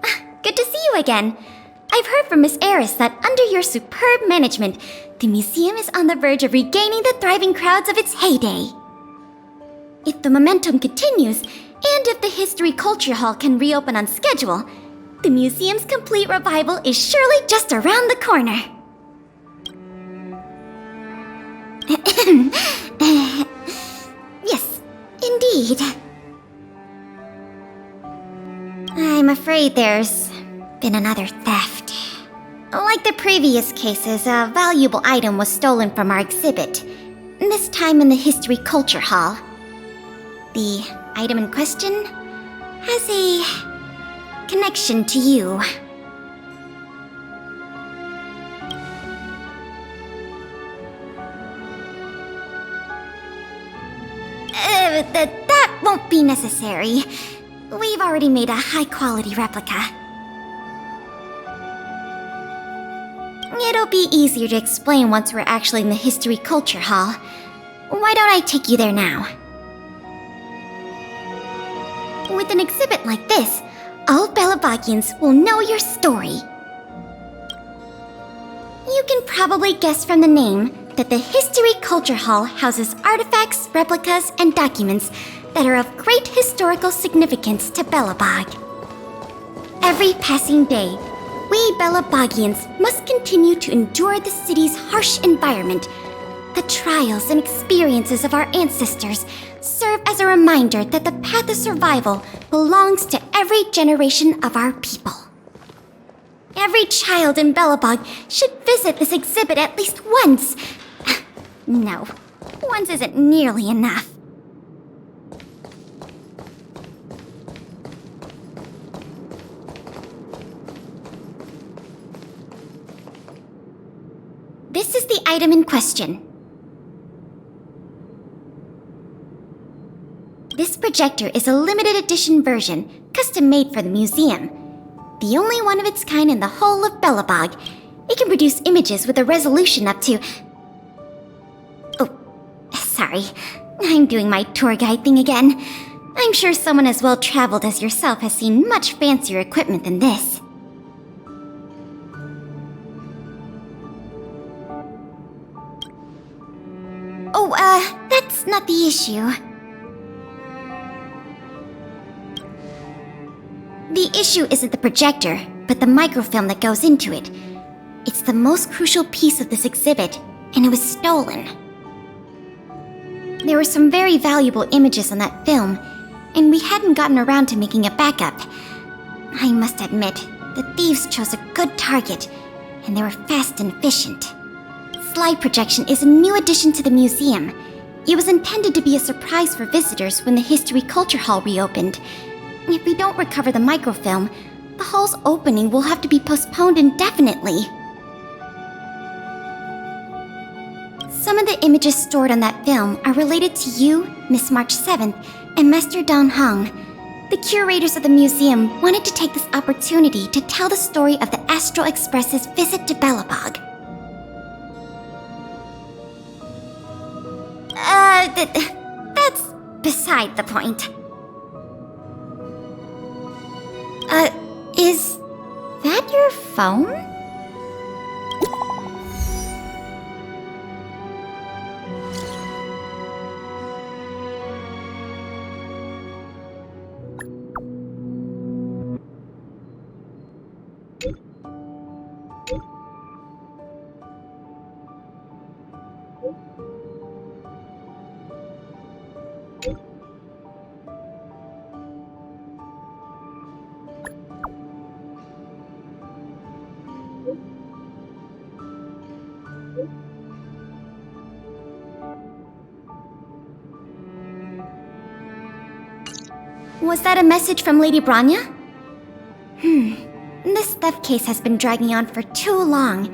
Good to see you again. I've heard from Miss Eris that under your superb management, the museum is on the verge of regaining the thriving crowds of its heyday. If the momentum continues, and if the History Culture Hall can reopen on schedule, the museum's complete revival is surely just around the corner. Yes, indeed. I'm afraid there's been another theft. Like the previous cases, a valuable item was stolen from our exhibit, this time in the History Culture Hall. The item in question has a connection to you. That won't be necessary. We've already made a high-quality replica. It'll be easier to explain once we're actually in the History Culture Hall. Why don't I take you there now? With an exhibit like this, all Belabagians will know your story. You can probably guess from the name that the History Culture Hall houses artifacts, replicas, and documents that are of great historical significance to Belobog. Every passing day, we Belabagians must continue to endure the city's harsh environment. The trials and experiences of our ancestors serve as a reminder that the path of survival belongs to every generation of our people. Every child in Belobog should visit this exhibit at least once. No, once isn't nearly enough. This is the item in question. This projector is a limited edition version, custom made for the museum. The only one of its kind in the whole of Belobog. It can produce images with a resolution up to... Oh, sorry. I'm doing my tour guide thing again. I'm sure someone as well traveled as yourself has seen much fancier equipment than this. Oh, that's not the issue. The issue isn't the projector, but the microfilm that goes into it. It's the most crucial piece of this exhibit, and it was stolen. There were some very valuable images on that film, and we hadn't gotten around to making a backup. I must admit, the thieves chose a good target, and they were fast and efficient. Slide projection is a new addition to the museum. It was intended to be a surprise for visitors when the History Culture Hall reopened. If we don't recover the microfilm, the hall's opening will have to be postponed indefinitely. Some of the images stored on that film are related to you, Miss March 7th, and Master Don Hong. The curators of the museum wanted to take this opportunity to tell the story of the Astral Express's visit to Belobog. That's beside the point. Is that your phone? Was that a message from Lady Branya? This theft case has been dragging on for too long.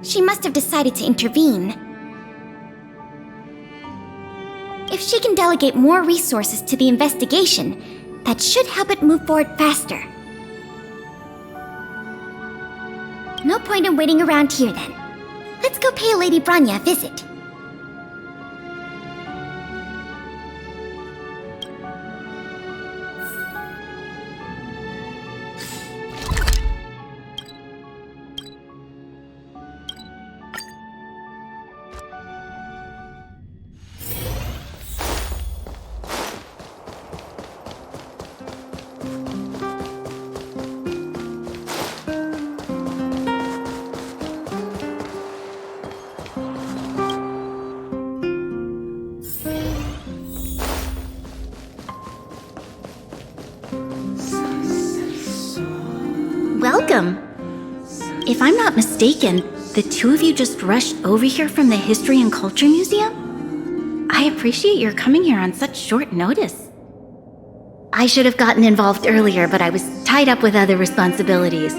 She must have decided to intervene. If she can delegate more resources to the investigation, that should help it move forward faster. No point in waiting around here then. Let's go pay Lady Branya a visit. welcome. If I'm not mistaken, the two of you just rushed over here from the History and Culture Museum? I appreciate your coming here on such short notice. I should have gotten involved earlier, but I was tied up with other responsibilities.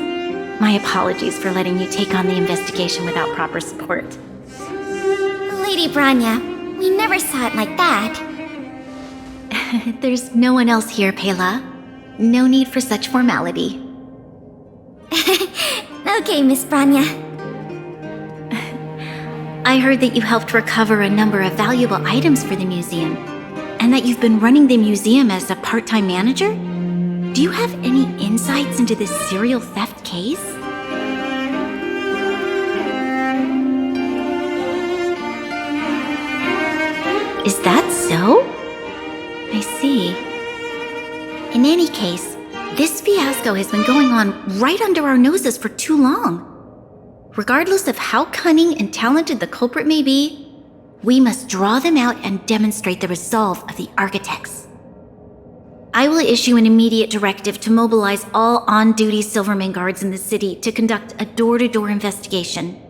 My apologies for letting you take on the investigation without proper support. Lady Branya, we never saw it like that. There's no one else here, Pela. No need for such formality. Okay, Miss Branya. I heard that you helped recover a number of valuable items for the museum, and that you've been running the museum as a part-time manager? Do you have any insights into this serial theft case? Is that so? I see. In any case, this fiasco has been going on right under our noses for too long. Regardless of how cunning and talented the culprit may be, we must draw them out and demonstrate the resolve of the architects. I will issue an immediate directive to mobilize all on-duty Silverman guards in the city to conduct a door-to-door investigation.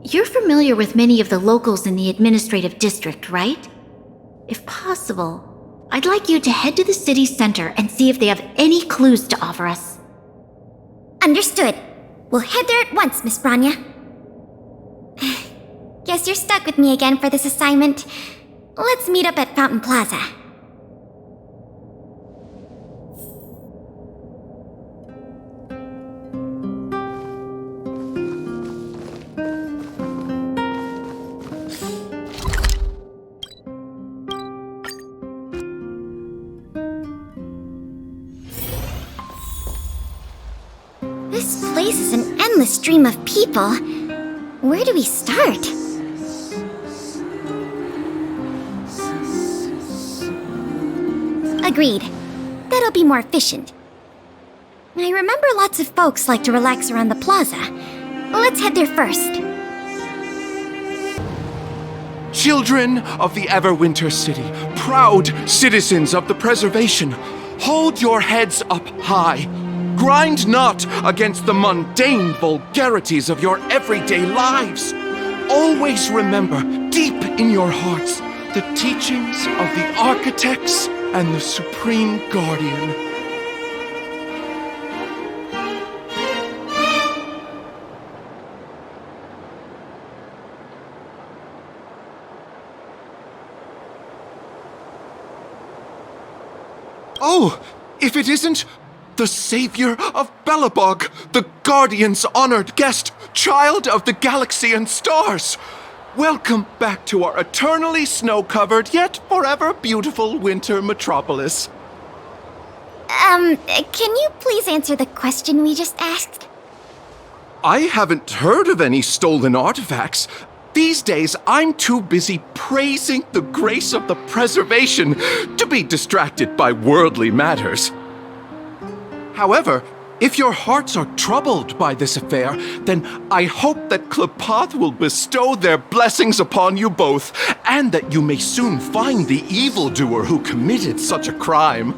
You're familiar with many of the locals in the administrative district, right? If possible, I'd like you to head to the city center and see if they have any clues to offer us. Understood. We'll head there at once, Miss Branya. Guess you're stuck with me again for this assignment. Let's meet up at Fountain Plaza. This place is an endless stream of people. Where do we start? Agreed. That'll be more efficient. I remember lots of folks like to relax around the plaza. Let's head there first. Children of the Everwinter City, proud citizens of the preservation, hold your heads up high. Grind not against the mundane vulgarities of your everyday lives. Always remember, deep in your hearts, the teachings of the architects and the Supreme Guardian. Oh, if it isn't the savior of Belobog, the Guardian's honored guest, child of the galaxy and stars. Welcome back to our eternally snow-covered yet forever beautiful winter metropolis. Can you please answer the question we just asked? I haven't heard of any stolen artifacts. These days, I'm too busy praising the grace of the preservation to be distracted by worldly matters. However, if your hearts are troubled by this affair, then I hope that Klepoth will bestow their blessings upon you both, and that you may soon find the evildoer who committed such a crime.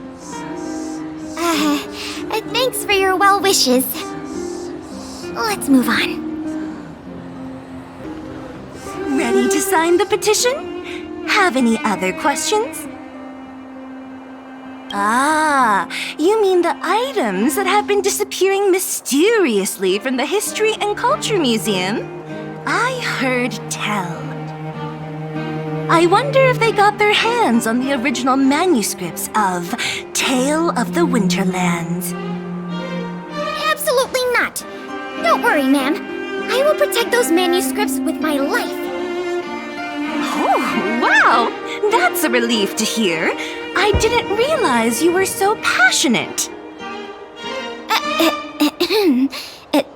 Thanks for your well wishes. Let's move on. Ready to sign the petition? Have any other questions? Ah, you mean the items that have been disappearing mysteriously from the History and Culture Museum? I heard tell. I wonder if they got their hands on the original manuscripts of Tale of the Winterlands. Absolutely not. Don't worry, ma'am. I will protect those manuscripts with my life. Oh, wow! That's a relief to hear. I didn't realize you were so passionate.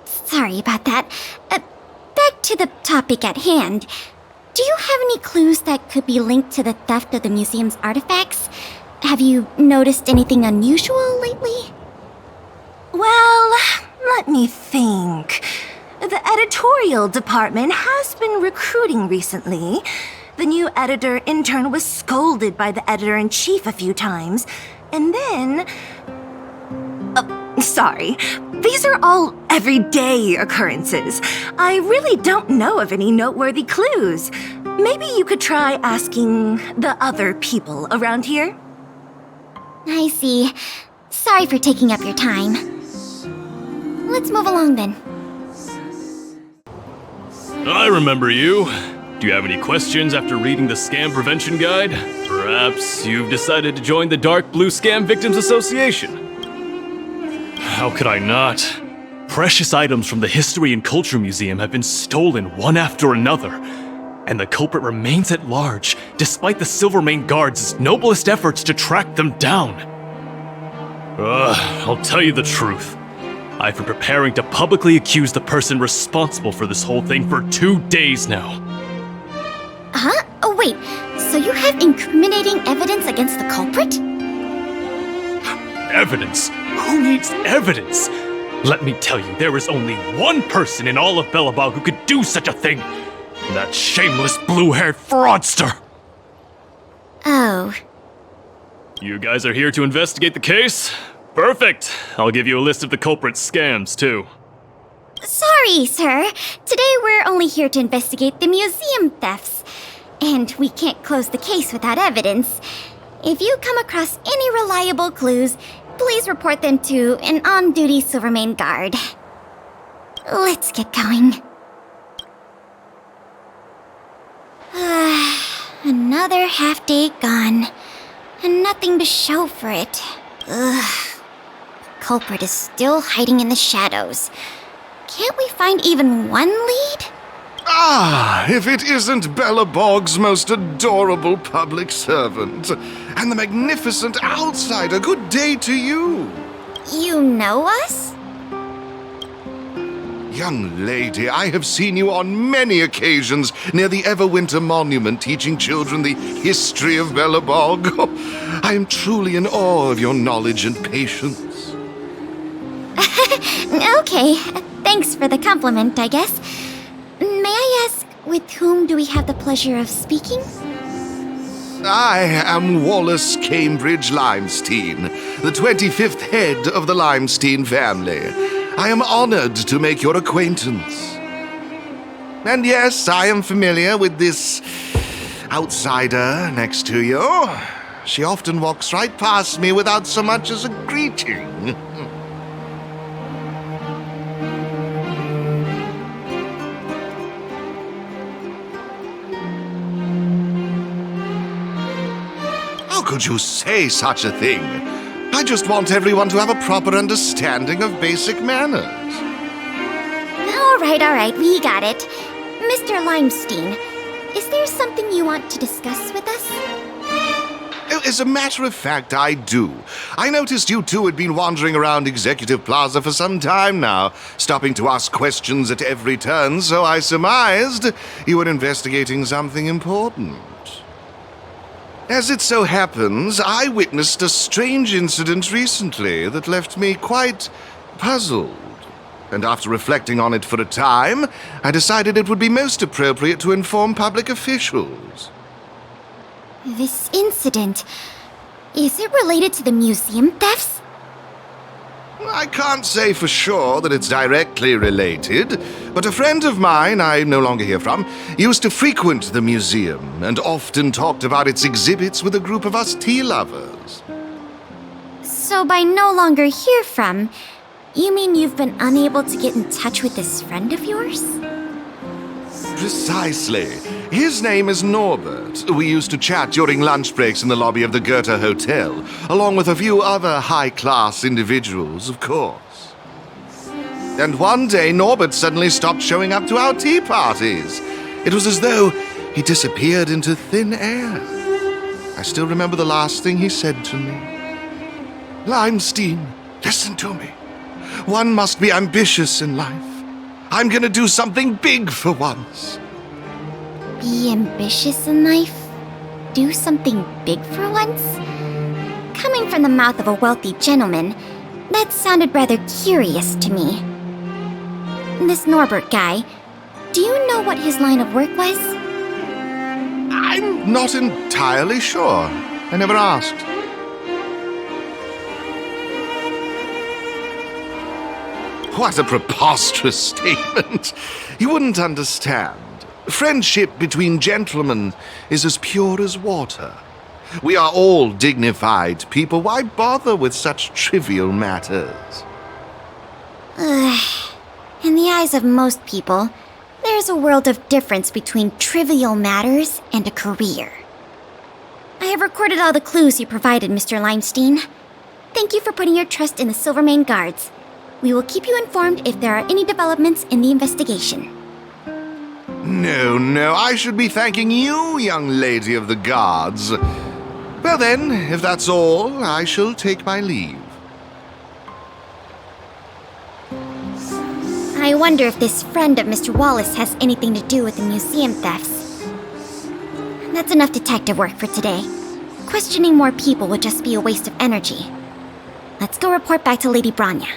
Sorry about that. Back to the topic at hand. Do you have any clues that could be linked to the theft of the museum's artifacts? Have you noticed anything unusual lately? Well, let me think. The editorial department has been recruiting recently. The new editor-intern was scolded by the editor-in-chief a few times. And then... Sorry, these are all everyday occurrences. I really don't know of any noteworthy clues. Maybe you could try asking the other people around here? I see. Sorry for taking up your time. Let's move along then. I remember you. Do you have any questions after reading the Scam Prevention Guide? Perhaps you've decided to join the Dark Blue Scam Victims Association? How could I not? Precious items from the History and Culture Museum have been stolen one after another, and the culprit remains at large despite the Silvermane Guard's noblest efforts to track them down. I'll tell you the truth. I've been preparing to publicly accuse the person responsible for this whole thing for 2 days now. Huh? Oh, wait. So you have incriminating evidence against the culprit? Evidence? Who needs evidence? Let me tell you, there is only one person in all of Belobog who could do such a thing. That shameless blue-haired fraudster! Oh. You guys are here to investigate the case? Perfect! I'll give you a list of the culprit's scams, too. Sorry, sir. Today we're only here to investigate the museum thefts. And we can't close the case without evidence. If you come across any reliable clues, please report them to an on-duty Silvermane Guard. Let's get going. Another half day gone, and nothing to show for it. Ugh. The culprit is still hiding in the shadows. Can't we find even one lead? Ah, if it isn't Belobog's most adorable public servant, and the magnificent outsider, good day to you. You know us? Young lady, I have seen you on many occasions near the Everwinter monument teaching children the history of Belobog. I am truly in awe of your knowledge and patience. Okay, thanks for the compliment, I guess. May I ask, with whom do we have the pleasure of speaking? I am Wallace Cambridge Limestein, the 25th head of the Limestein family. I am honored to make your acquaintance. And yes, I am familiar with this outsider next to you. She often walks right past me without so much as a greeting. How could you say such a thing? I just want everyone to have a proper understanding of basic manners. All right, we got it. Mr. Limestein, is there something you want to discuss with us? As a matter of fact, I do. I noticed you two had been wandering around Executive Plaza for some time now, stopping to ask questions at every turn, so I surmised you were investigating something important. As it so happens, I witnessed a strange incident recently that left me quite puzzled. And after reflecting on it for a time, I decided it would be most appropriate to inform public officials. This incident, is it related to the museum thefts? I can't say for sure that it's directly related, but a friend of mine I no longer hear from used to frequent the museum and often talked about its exhibits with a group of us tea lovers. So by no longer hear from, you mean you've been unable to get in touch with this friend of yours? Precisely. His name is Norbert. We used to chat during lunch breaks in the lobby of the Goethe Hotel, along with a few other high-class individuals, of course. And one day, Norbert suddenly stopped showing up to our tea parties. It was as though he disappeared into thin air. I still remember the last thing he said to me. Limestein, listen to me. One must be ambitious in life. I'm gonna do something big for once. Be ambitious in life? Do something big for once? Coming from the mouth of a wealthy gentleman, that sounded rather curious to me. This Norbert guy, do you know what his line of work was? I'm not entirely sure. I never asked. What a preposterous statement. You wouldn't understand. Friendship between gentlemen is as pure as water. We are all dignified people. Why bother with such trivial matters? In the eyes of most people, there's a world of difference between trivial matters and a career. I have recorded all the clues you provided, Mr. Limestein. Thank you for putting your trust in the Silvermane Guards. We will keep you informed if there are any developments in the investigation. No, I should be thanking you, young lady of the guards. Well then, if that's all, I shall take my leave. I wonder if this friend of Mr. Wallace has anything to do with the museum thefts. That's enough detective work for today. Questioning more people would just be a waste of energy. Let's go report back to Lady Branya.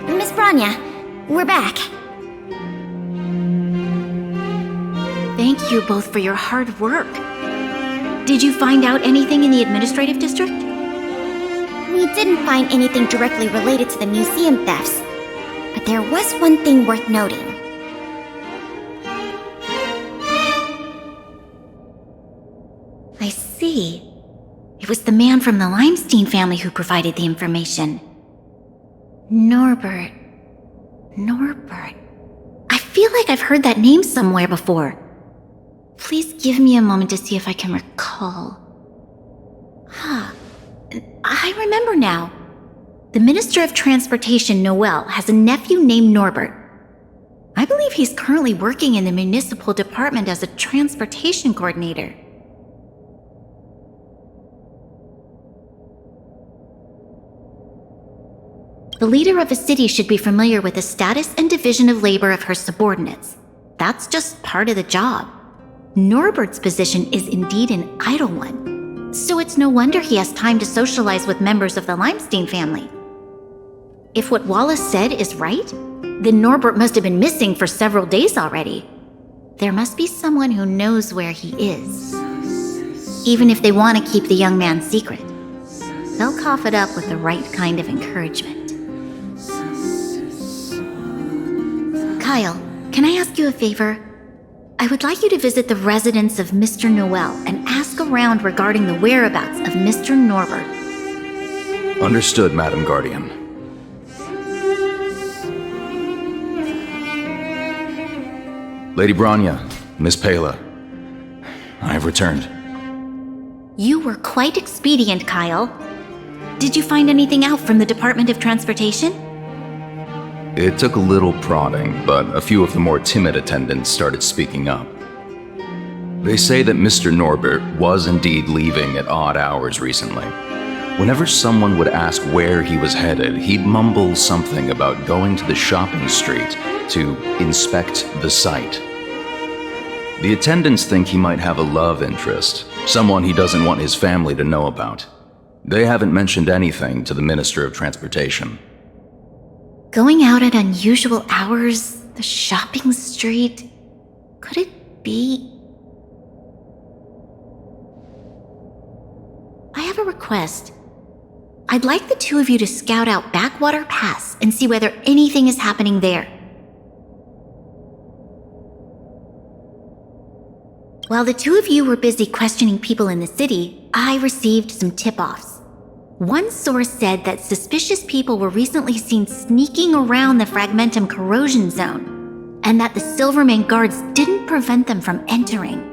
Miss Branya, we're back. Thank you both for your hard work. Did you find out anything in the administrative district? We didn't find anything directly related to the museum thefts, but there was one thing worth noting. I see. It was the man from the Limestein family who provided the information. Norbert. I feel like I've heard that name somewhere before. Please give me a moment to see if I can recall. I remember now. The Minister of Transportation, Noel, has a nephew named Norbert. I believe he's currently working in the municipal department as a transportation coordinator. The leader of a city should be familiar with the status and division of labor of her subordinates. That's just part of the job. Norbert's position is indeed an idle one, so it's no wonder he has time to socialize with members of the Limestein family. If what Wallace said is right, then Norbert must have been missing for several days already. There must be someone who knows where he is. Even if they want to keep the young man secret, they'll cough it up with the right kind of encouragement. Kyle, can I ask you a favor? I would like you to visit the residence of Mr. Noel and ask around regarding the whereabouts of Mr. Norbert. Understood, Madam Guardian. Lady Branya, Miss Pela, I have returned. You were quite expedient, Kyle. Did you find anything out from the Department of Transportation? It took a little prodding, but a few of the more timid attendants started speaking up. They say that Mr. Norbert was indeed leaving at odd hours recently. Whenever someone would ask where he was headed, he'd mumble something about going to the shopping street to inspect the site. The attendants think he might have a love interest, someone he doesn't want his family to know about. They haven't mentioned anything to the Minister of Transportation. Going out at unusual hours, the shopping street, could it be? I have a request. I'd like the two of you to scout out Backwater Pass and see whether anything is happening there. While the two of you were busy questioning people in the city, I received some tip-offs. One source said that suspicious people were recently seen sneaking around the Fragmentum corrosion zone, and that the Silvermane Guards didn't prevent them from entering.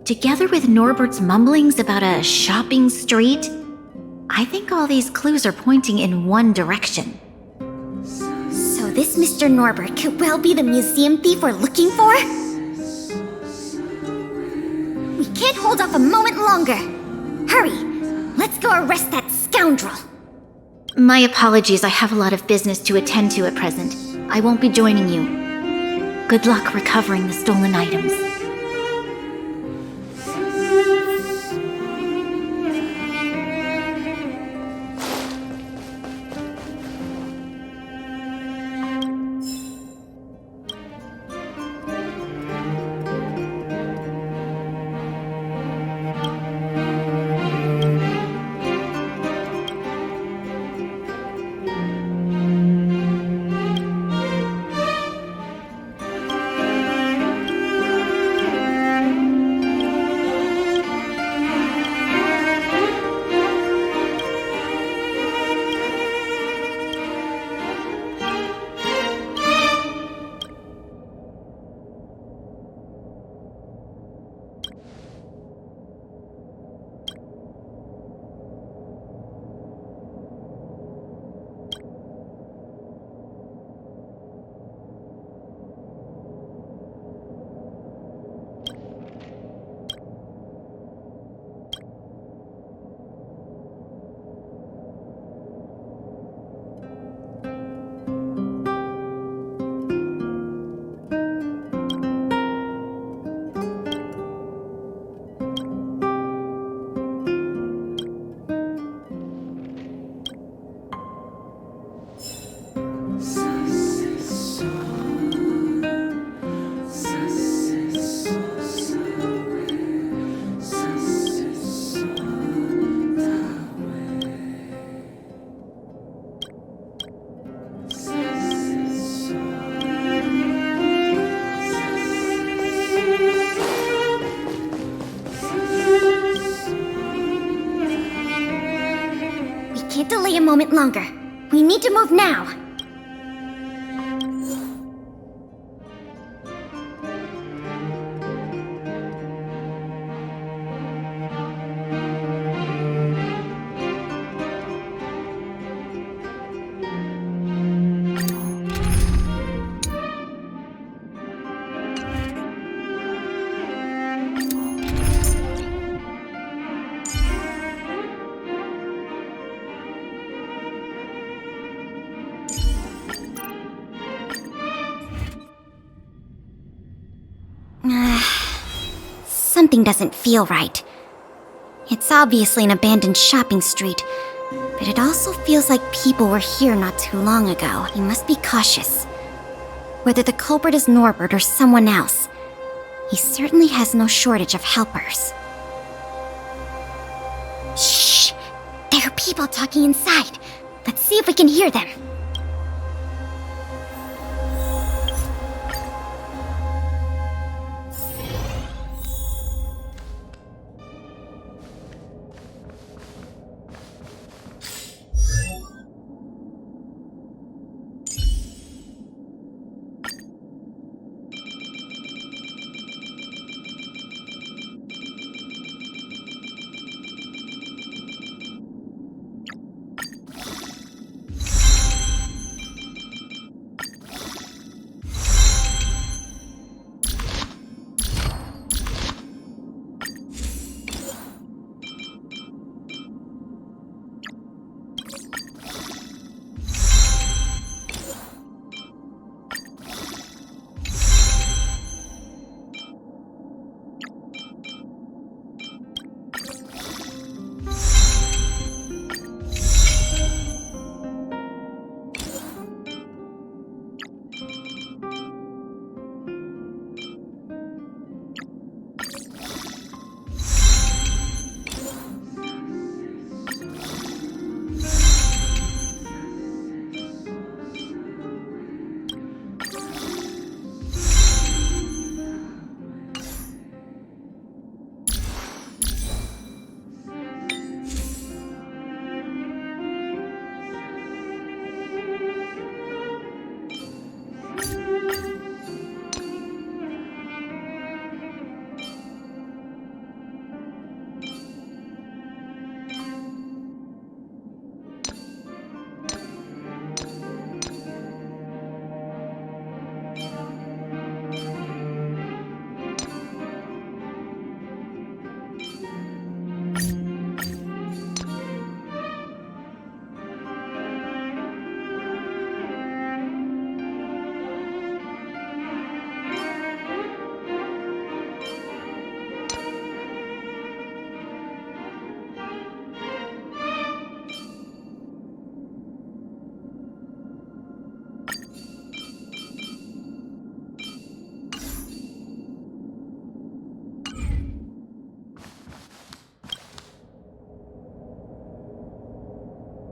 Together with Norbert's mumblings about a shopping street, I think all these clues are pointing in one direction. So this Mr. Norbert could well be the museum thief we're looking for? We can't hold off a moment longer. Hurry! Let's go arrest that scoundrel! My apologies, I have a lot of business to attend to at present. I won't be joining you. Good luck recovering the stolen items. moment longer. We need to move now. Something doesn't feel right. It's obviously an abandoned shopping street, but it also feels like people were here not too long ago. You must be cautious. Whether the culprit is Norbert or someone else, he certainly has no shortage of helpers. Shh! There are people talking inside. Let's see if we can hear them.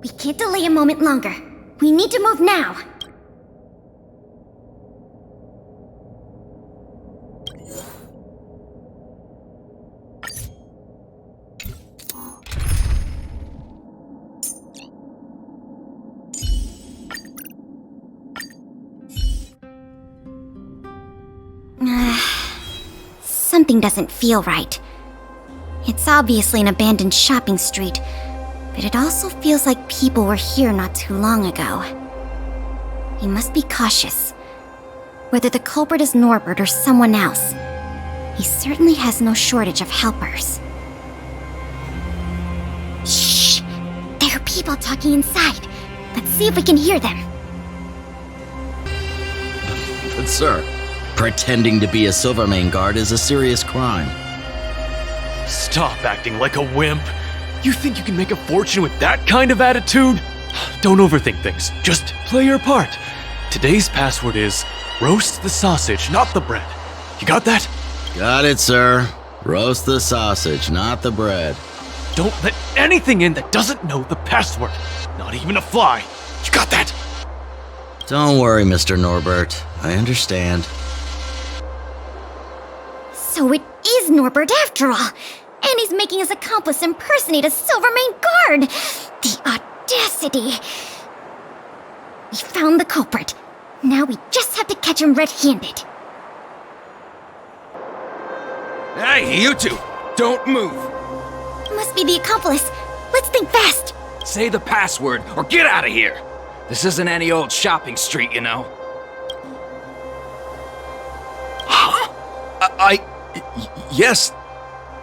We can't delay a moment longer. We need to move now. Something doesn't feel right. It's obviously an abandoned shopping street, but it also feels like people were here not too long ago. You must be cautious. Whether the culprit is Norbert or someone else, he certainly has no shortage of helpers. Shh! There are people talking inside. Let's see if we can hear them. But sir, pretending to be a Silvermane guard is a serious crime. Stop acting like a wimp. You think you can make a fortune with that kind of attitude? Don't overthink things. Just play your part. Today's password is roast the sausage, not the bread. You got that? Got it, sir. Roast the sausage, not the bread. Don't let anything in that doesn't know the password. Not even a fly. You got that? Don't worry, Mr. Norbert. I understand. So it is Norbert after all. And he's making his accomplice impersonate a Silvermane guard! The audacity! We found the culprit. Now we just have to catch him red-handed. Hey, you two! Don't move! Must be the accomplice. Let's think fast. Say the password or get out of here! This isn't any old shopping street, you know. Huh? Yes,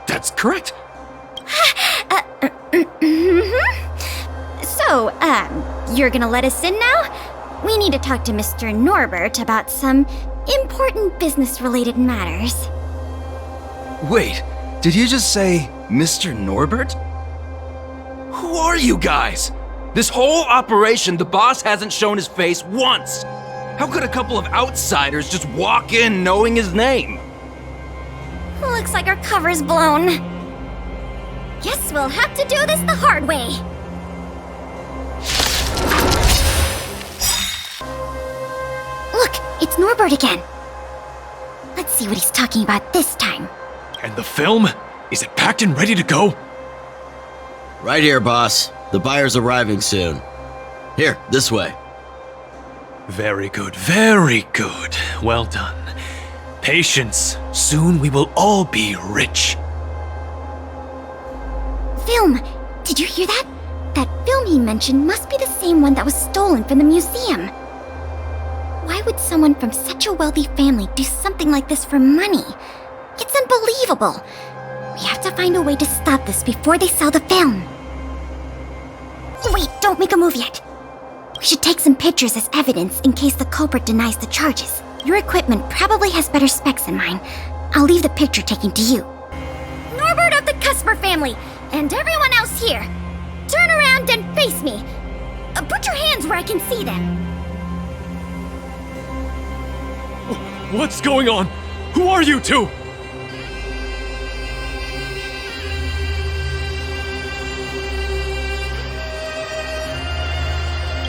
that's correct. So, you're gonna let us in now? We need to talk to Mr. Norbert about some important business-related matters. Wait, did you just say Mr. Norbert? Who are you guys? This whole operation, the boss hasn't shown his face once. How could a couple of outsiders just walk in knowing his name? Looks like our cover's blown. Guess we'll have to do this the hard way. Look, it's Norbert again. Let's see what he's talking about this time. And the film? Is it packed and ready to go? Right here, boss. The buyer's arriving soon. Here, this way. Very good, very good. Well done. Patience. Soon we will all be rich. Film! Did you hear that? That film he mentioned must be the same one that was stolen from the museum. Why would someone from such a wealthy family do something like this for money? It's unbelievable. We have to find a way to stop this before they sell the film. Wait, don't make a move yet. We should take some pictures as evidence in case the culprit denies the charges. Your equipment probably has better specs than mine. I'll leave the picture taking to you. Norbert of the Cusper family, and everyone else here, turn around and face me. Put your hands where I can see them. What's going on? Who are you two?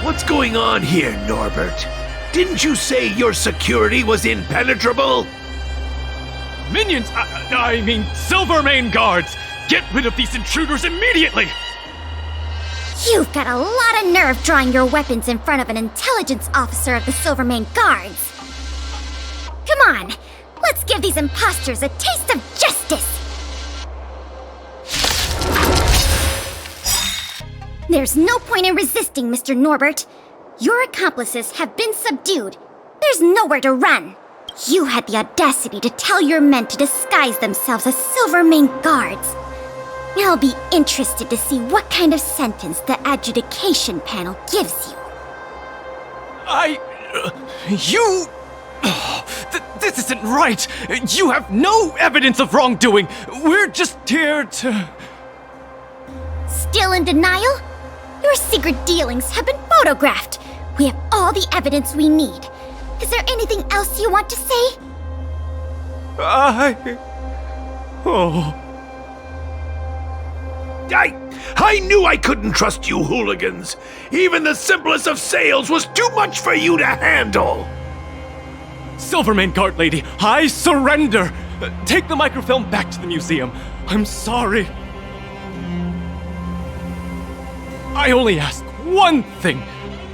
What's going on here, Norbert? Didn't you say your security was impenetrable? Minions! I mean, Silvermane guards! Get rid of these intruders immediately! You've got a lot of nerve drawing your weapons in front of an intelligence officer of the Silvermane Guards. Come on, let's give these imposters a taste of justice! There's no point in resisting, Mr. Norbert. Your accomplices have been subdued. There's nowhere to run. You had the audacity to tell your men to disguise themselves as Silvermane Guards. I'll be interested to see what kind of sentence the adjudication panel gives you. This isn't right! You have no evidence of wrongdoing! We're just here to... Still in denial? Your secret dealings have been photographed. We have all the evidence we need. Is there anything else you want to say? I knew I couldn't trust you hooligans. Even the simplest of sales was too much for you to handle. Silvermane Guard Lady, I surrender! Take the microfilm back to the museum. I'm sorry. I only ask one thing.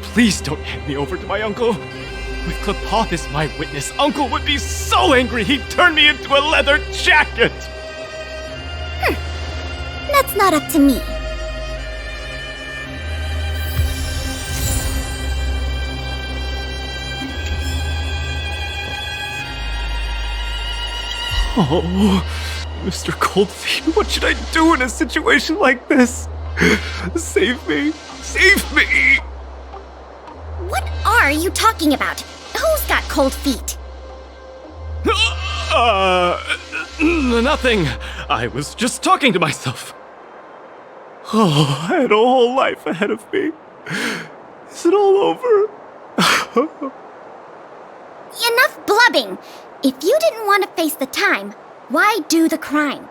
Please don't hand me over to my uncle. With Klepoth as my witness, Uncle would be so angry he'd turn me into a leather jacket! That's not up to me. Oh, Mr. Coldfeet, what should I do in a situation like this? Save me! Save me! What are you talking about? Who's got cold feet? Nothing. I was just talking to myself. Oh, I had a whole life ahead of me. Is it all over? Enough blubbing! If you didn't want to face the time, why do the crime?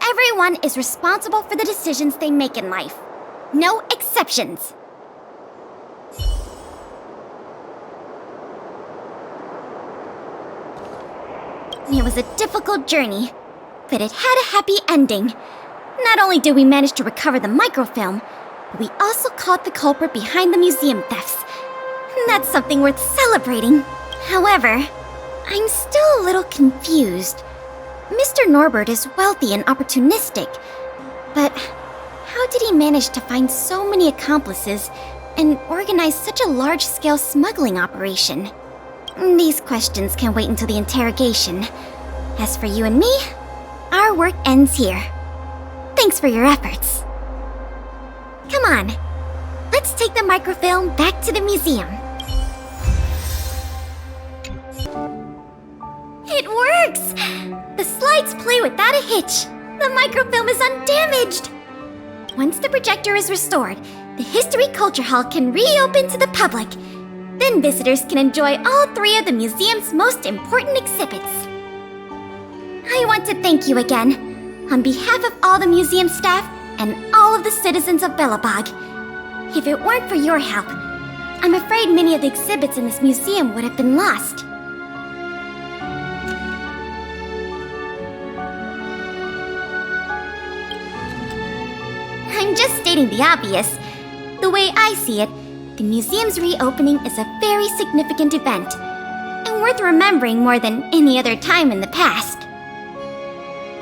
Everyone is responsible for the decisions they make in life. No exceptions. It was a difficult journey, but it had a happy ending. Not only did we manage to recover the microfilm, We also caught the culprit behind the museum thefts. That's something worth celebrating. However, I'm still a little confused. Mr. Norbert is wealthy and opportunistic, but how did he manage to find so many accomplices and organize such a large-scale smuggling operation? These questions can wait until the interrogation. As for you and me, our work ends here. Thanks for your efforts. Come on, let's take the microfilm back to the museum. It works! The slides play without a hitch. The microfilm is undamaged. Once the projector is restored, the History Culture Hall can reopen to the public. Then visitors can enjoy all 3 of the museum's most important exhibits. I want to thank you again, on behalf of all the museum staff and all of the citizens of Belobog. If it weren't for your help, I'm afraid many of the exhibits in this museum would have been lost. I'm just stating the obvious. The way I see it, the museum's reopening is a very significant event, and worth remembering more than any other time in the past.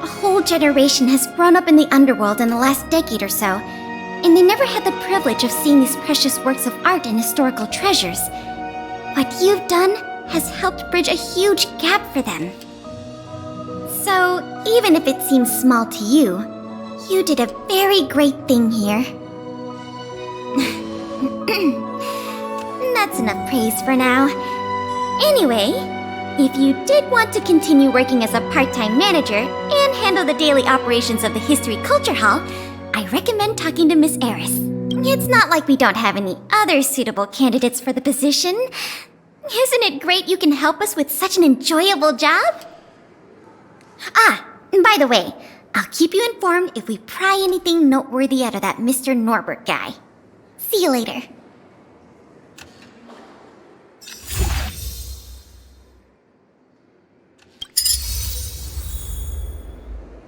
A whole generation has grown up in the underworld in the last decade or so, and they never had the privilege of seeing these precious works of art and historical treasures. What you've done has helped bridge a huge gap for them. So, even if it seems small to you, you did a very great thing here. That's enough praise for now. Anyway, if you did want to continue working as a part-time manager and handle the daily operations of the History Culture Hall, I recommend talking to Miss Eris. It's not like we don't have any other suitable candidates for the position. Isn't it great you can help us with such an enjoyable job? Ah, and by the way, I'll keep you informed if we pry anything noteworthy out of that Mr. Norbert guy. See you later.